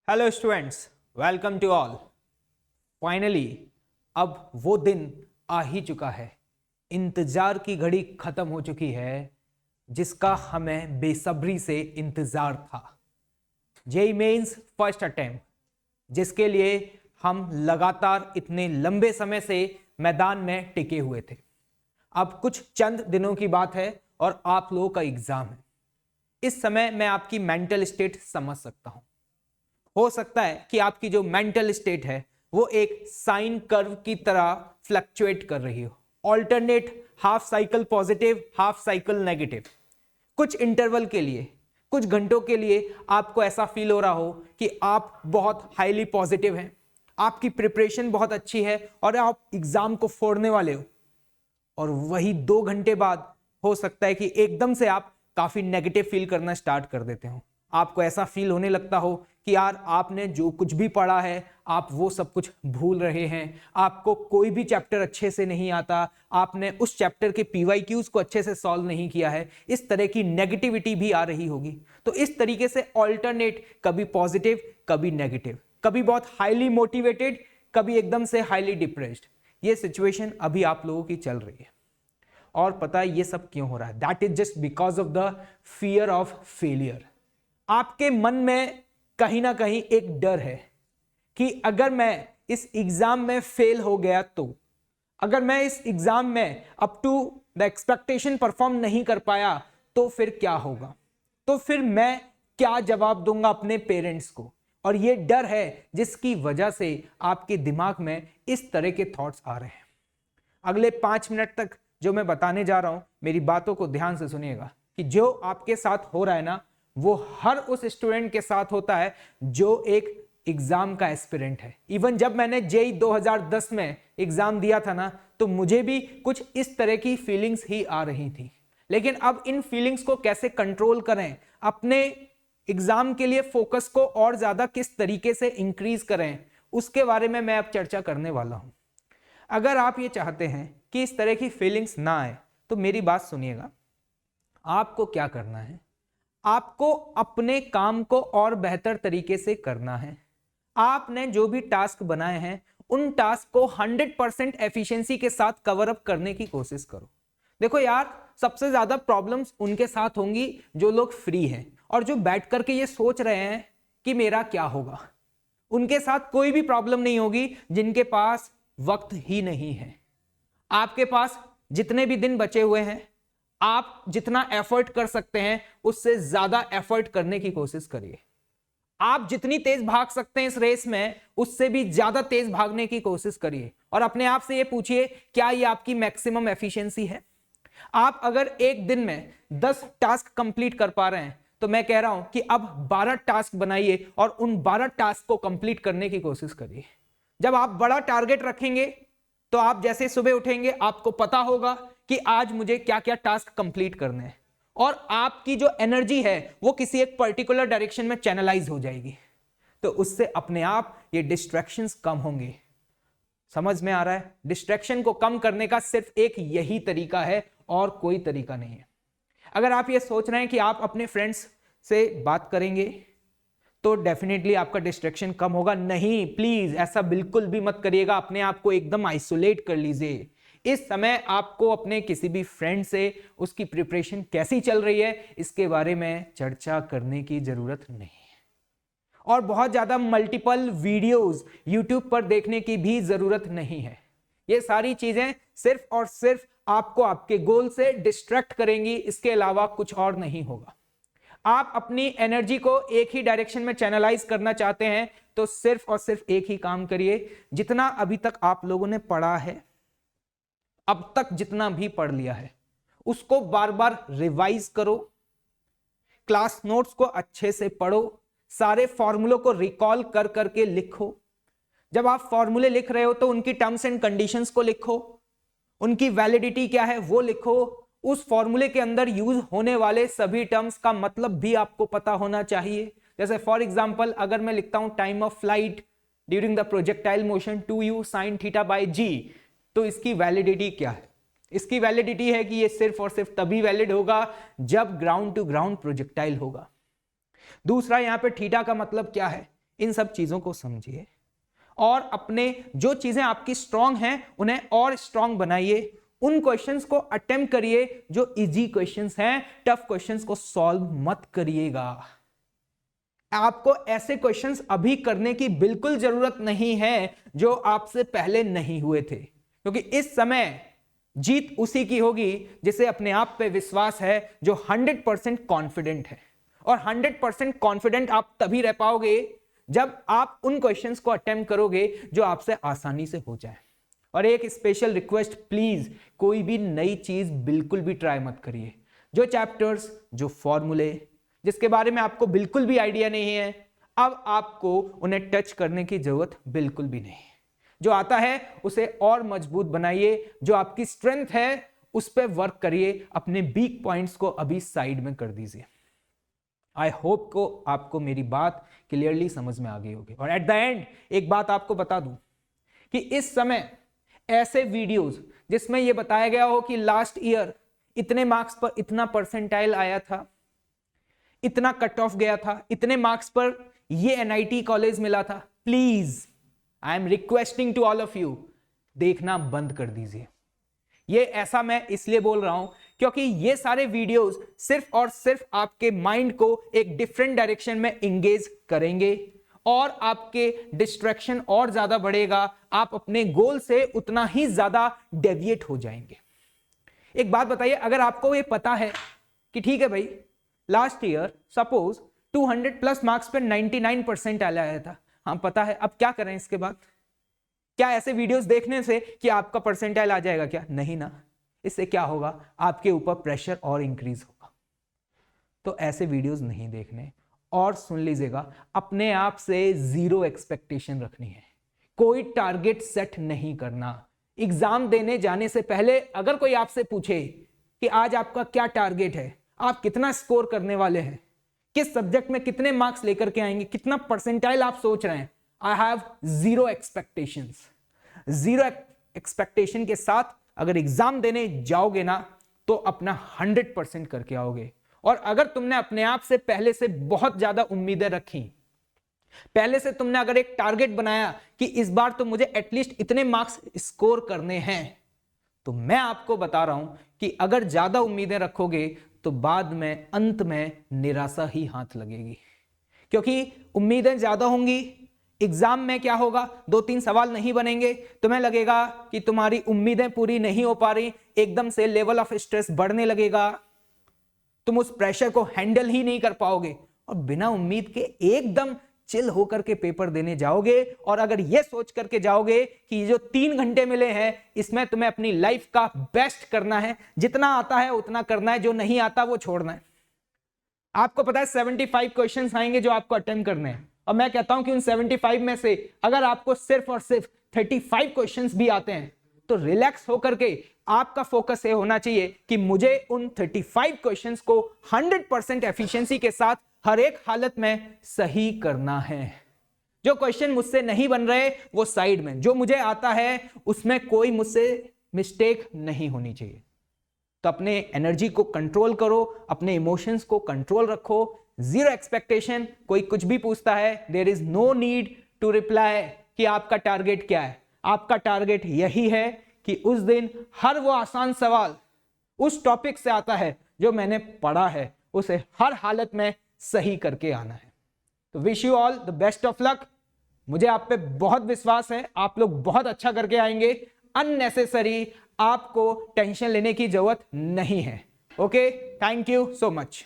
Hello students, welcome to all. Finally अब वो दिन आ ही चुका है, इंतजार की घड़ी खत्म हो चुकी है जिसका हमें बेसब्री से इंतजार था। जेईई मेंस फर्स्ट अटेम्प्ट, जिसके लिए हम लगातार इतने लंबे समय से मैदान में टिके हुए थे। अब कुछ चंद दिनों की बात है और आप लोगों का एग्जाम है। इस समय मैं आपकी मेंटल स्टेट समझ सकता हूं। हो सकता है कि आपकी जो मेंटल स्टेट है वो एक साइन कर्व की तरह फ्लक्चुएट कर रही हो, alternate, half cycle positive, half cycle negative. कुछ इंटरवल के लिए, कुछ घंटों के लिए आपको ऐसा फील हो रहा हो कि आप बहुत हाईली पॉजिटिव हैं, आपकी प्रिपरेशन बहुत अच्छी है और आप एग्जाम को फोड़ने वाले हो। और वही 2 घंटे बाद हो सकता है कि एकदम से आप काफी नेगेटिव फील करना स्टार्ट कर देते हो। आपको ऐसा फील होने लगता हो कि यार आपने जो कुछ भी पढ़ा है आप वो सब कुछ भूल रहे हैं, आपको कोई भी चैप्टर अच्छे से नहीं आता, आपने उस चैप्टर के PYQs को अच्छे से सॉल्व नहीं किया है। इस तरह की नेगेटिविटी भी आ रही होगी। तो इस तरीके से ऑल्टरनेट, कभी पॉजिटिव कभी नेगेटिव, कभी बहुत हाईली मोटिवेटेड, कभी एकदम से हाईली डिप्रेस्ड, ये सिचुएशन अभी आप लोगों की चल रही है। और पता है ये सब क्यों हो रहा है? That is just because of the fear of failure. आपके मन में कहीं ना कहीं एक डर है कि अगर मैं इस एग्जाम में फेल हो गया तो, अगर मैं इस एग्जाम में up to the expectation perform नहीं कर पाया तो फिर क्या होगा, तो फिर मैं क्या जवाब दूंगा अपने पेरेंट्स को। और ये डर है जिसकी वजह से आपके दिमाग में इस तरह के थॉट्स आ रहे हैं। अगले 5 मिनट तक जो मैं बताने जा रहा हूं, मेरी बातों को ध्यान से सुनिएगा कि जो आपके साथ हो रहा है ना, वो हर उस स्टूडेंट के साथ होता है जो एक एग्जाम का एस्पिरेंट है। इवन जब मैंने जेईई 2010 में एग्जाम दिया था ना, तो मुझे भी कुछ इस तरह की फीलिंग्स ही आ रही थी। लेकिन अब इन फीलिंग्स को कैसे कंट्रोल करें, अपने एग्जाम के लिए फोकस को और ज्यादा किस तरीके से इंक्रीज करें, उसके बारे में मैं अब चर्चा करने वाला हूं। अगर आप ये चाहते हैं कि इस तरह की फीलिंग्स ना आए तो मेरी बात सुनिएगा। आपको क्या करना है? आपको अपने काम को और बेहतर तरीके से करना है। आपने जो भी टास्क बनाए हैं उन टास्क को 100% एफिशिएंसी के साथ कवर अप करने की कोशिश करो। देखो यार, सबसे ज्यादा प्रॉब्लम्स उनके साथ होंगी जो लोग फ्री हैं और जो बैठ करके ये सोच रहे हैं कि मेरा क्या होगा। उनके साथ कोई भी प्रॉब्लम नहीं होगी जिनके पास वक्त ही नहीं है। आपके पास जितने भी दिन बचे हुए हैं, आप जितना एफर्ट कर सकते हैं उससे ज्यादा एफर्ट करने की कोशिश करिए। आप जितनी तेज भाग सकते हैं इस रेस में, उससे भी ज्यादा तेज भागने की कोशिश करिए और अपने आप से ये पूछिए, क्या ये आपकी मैक्सिमम एफिशिएंसी है? आप अगर एक दिन में 10 टास्क कंप्लीट कर पा रहे हैं तो मैं कह रहा हूं कि अब 12 टास्क बनाइए और उन 12 टास्क को कंप्लीट करने की कोशिश करिए। जब आप बड़ा टारगेट रखेंगे तो आप जैसे सुबह उठेंगे आपको पता होगा कि आज मुझे क्या क्या टास्क कंप्लीट करने हैं और आपकी जो एनर्जी है वो किसी एक पर्टिकुलर डायरेक्शन में चैनलाइज हो जाएगी। तो उससे अपने आप ये डिस्ट्रैक्शंस कम होंगे। समझ में आ रहा है? डिस्ट्रैक्शन को कम करने का सिर्फ एक यही तरीका है और कोई तरीका नहीं है। अगर आप ये सोच रहे हैं कि आप अपने फ्रेंड्स से बात करेंगे तो डेफिनेटली आपका डिस्ट्रैक्शन कम होगा, नहीं, प्लीज ऐसा बिल्कुल भी मत करिएगा। अपने आप को एकदम आइसोलेट कर लीजिए। इस समय आपको अपने किसी भी फ्रेंड से उसकी प्रिपरेशन कैसी चल रही है इसके बारे में चर्चा करने की जरूरत नहीं है और बहुत ज्यादा मल्टीपल वीडियोस यूट्यूब पर देखने की भी जरूरत नहीं है। ये सारी चीजें सिर्फ और सिर्फ आपको आपके गोल से डिस्ट्रैक्ट करेंगी, इसके अलावा कुछ और नहीं होगा। आप अपनी एनर्जी को एक ही डायरेक्शन में चैनलाइज करना चाहते हैं तो सिर्फ और सिर्फ एक ही काम करिए। जितना अभी तक आप लोगों ने पढ़ा है, अब तक जितना भी पढ़ लिया है, उसको बार बार रिवाइज करो, क्लास नोट्स को अच्छे से पढ़ो, सारे फॉर्मूलों को रिकॉल कर करके लिखो। जब आप फॉर्मूले लिख रहे हो तो उनकी टर्म्स एंड कंडीशंस को लिखो, उनकी वैलिडिटी क्या है वो लिखो। उस फॉर्मूले के अंदर यूज होने वाले सभी टर्म्स का मतलब भी आपको पता होना चाहिए। जैसे फॉर एग्जांपल अगर मैं लिखता हूं time of flight during the projectile motion 2u sin theta by g, तो इसकी वैलिडिटी क्या है? इसकी वैलिडिटी है कि ये सिर्फ और सिर्फ तभी वैलिड होगा जब ग्राउंड टू ग्राउंड प्रोजेक्टाइल होगा। दूसरा, यहां पे थीटा का मतलब क्या है? इन सब चीजों को समझिए और अपने जो चीजें आपकी स्ट्रांग हैं उन्हें और स्ट्रांग बनाइए। उन क्वेश्चंस को अटेम्प्ट करिए जो इजी क्वेश्चंस हैं, टफ क्वेश्चंस को सॉल्व मत करिएगा। आपको ऐसे क्वेश्चंस अभी करने की बिल्कुल जरूरत नहीं है जो आपसे पहले नहीं हुए थे, क्योंकि इस समय जीत उसी की होगी जिसे अपने आप पे विश्वास है, जो 100% कॉन्फिडेंट है। और 100% कॉन्फिडेंट आप तभी रह पाओगे जब आप उन क्वेश्चंस को अटेम्प्ट करोगे जो आपसे आसानी से हो जाए। और एक स्पेशल रिक्वेस्ट, प्लीज कोई भी नई चीज बिल्कुल भी ट्राई मत करिए। जो चैप्टर्स, जो फॉर्मूले जिसके बारे में आपको बिल्कुल भी आइडिया नहीं है, अब आपको उन्हें टच करने की जरूरत बिल्कुल भी नहीं है। जो आता है उसे और मजबूत बनाइए, जो आपकी स्ट्रेंथ है उस पर वर्क करिए, अपने वीक पॉइंट्स को अभी साइड में कर दीजिए। आई होप को आपको मेरी बात क्लियरली समझ में आ गई होगी। और एट द एंड एक बात आपको बता दूं कि इस समय ऐसे वीडियोस जिसमें यह बताया गया हो कि लास्ट ईयर इतने मार्क्स पर इतना परसेंटाइल आया था, इतना कट ऑफ गया था, इतने मार्क्स पर ये एनआईटी कॉलेज मिला था, please I'm requesting to all of you, देखना बंद कर दीजिए। ये ऐसा मैं इसलिए बोल रहा हूं क्योंकि ये सारे वीडियोस सिर्फ और सिर्फ आपके माइंड को एक डिफरेंट डायरेक्शन में एंगेज करेंगे और आपके डिस्ट्रैक्शन और ज्यादा बढ़ेगा, आप अपने गोल से उतना ही ज्यादा डेविएट हो जाएंगे। एक बात बताइए, अगर आपको ये पता है कि ठीक है भाई last year suppose 200 plus marks पर 99% आया था, हाँ पता है, अब क्या करें इसके बाद? क्या ऐसे वीडियोस देखने से कि आपका परसेंटाइल आ जाएगा क्या? नहीं ना। इससे क्या होगा, आपके ऊपर प्रेशर और इंक्रीज होगा। तो ऐसे वीडियोस नहीं देखने। और सुन लीजिएगा, अपने आप से जीरो एक्सपेक्टेशन रखनी है, कोई टारगेट सेट नहीं करना। एग्जाम देने जाने से पहले अगर कोई आपसे पूछे कि आज आपका क्या टारगेट है, आप कितना स्कोर करने वाले हैं, किस सब्जेक्ट में कितने मार्क्स लेकर के आएंगे, कितना परसेंटाइल आप सोच रहे हैं, I have zero expectations. Zero expectation के साथ अगर एग्जाम देने जाओगे ना तो अपना 100% करके आओगे। और अगर तुमने अपने आप से पहले से बहुत ज्यादा उम्मीदें रखी, पहले से तुमने अगर एक टारगेट बनाया कि इस बार तो मुझे एटलीस्ट इतने मार्क्स स्कोर करने हैं, तो मैं आपको बता रहा हूं कि अगर ज्यादा उम्मीदें रखोगे तो बाद में अंत में निराशा ही हाथ लगेगी। क्योंकि उम्मीदें ज्यादा होंगी, एग्जाम में क्या होगा, 2-3 सवाल नहीं बनेंगे, तुम्हें लगेगा कि तुम्हारी उम्मीदें पूरी नहीं हो पा रही, एकदम से लेवल ऑफ स्ट्रेस बढ़ने लगेगा, तुम उस प्रेशर को हैंडल ही नहीं कर पाओगे और बिना उम्मीद के एकदम चिल होकर के पेपर देने जाओगे। और अगर यह सोच करके जाओगे कि जो 3 घंटे मिले हैं इसमें तुम्हें अपनी लाइफ का बेस्ट करना है, जितना आता है उतना करना है, जो नहीं आता वो छोड़ना है। आपको पता है 75 क्वेश्चंस आएंगे जो आपको अटेम्प्ट करने हैं, और मैं कहता हूं कि उन 75 में से अगर आपको सिर्फ और सिर्फ 35 क्वेश्चंस भी आते हैं तो रिलैक्स होकर के आपका फोकस ये होना चाहिए कि मुझे उन 35 क्वेश्चंस को 100% एफिशिएंसी के साथ हर एक हालत में सही करना है। जो क्वेश्चन मुझसे नहीं बन रहे वो साइड में, जो मुझे आता है उसमें कोई मुझसे मिस्टेक नहीं होनी चाहिए। तो अपने एनर्जी को कंट्रोल करो, अपने इमोशंस को कंट्रोल रखो, जीरो एक्सपेक्टेशन। कोई कुछ भी पूछता है, there is no need to reply कि आपका टारगेट क्या है। आपका टारगेट यही है कि उस दिन हर वो आसान सवाल उस टॉपिक से आता है जो मैंने पढ़ा है, उसे हर हालत में सही करके आना है। तो wish you all the best of luck. मुझे आप पे बहुत विश्वास है, आप लोग बहुत अच्छा करके आएंगे। अननेसेसरी आपको टेंशन लेने की जरूरत नहीं है। Okay, thank you so much.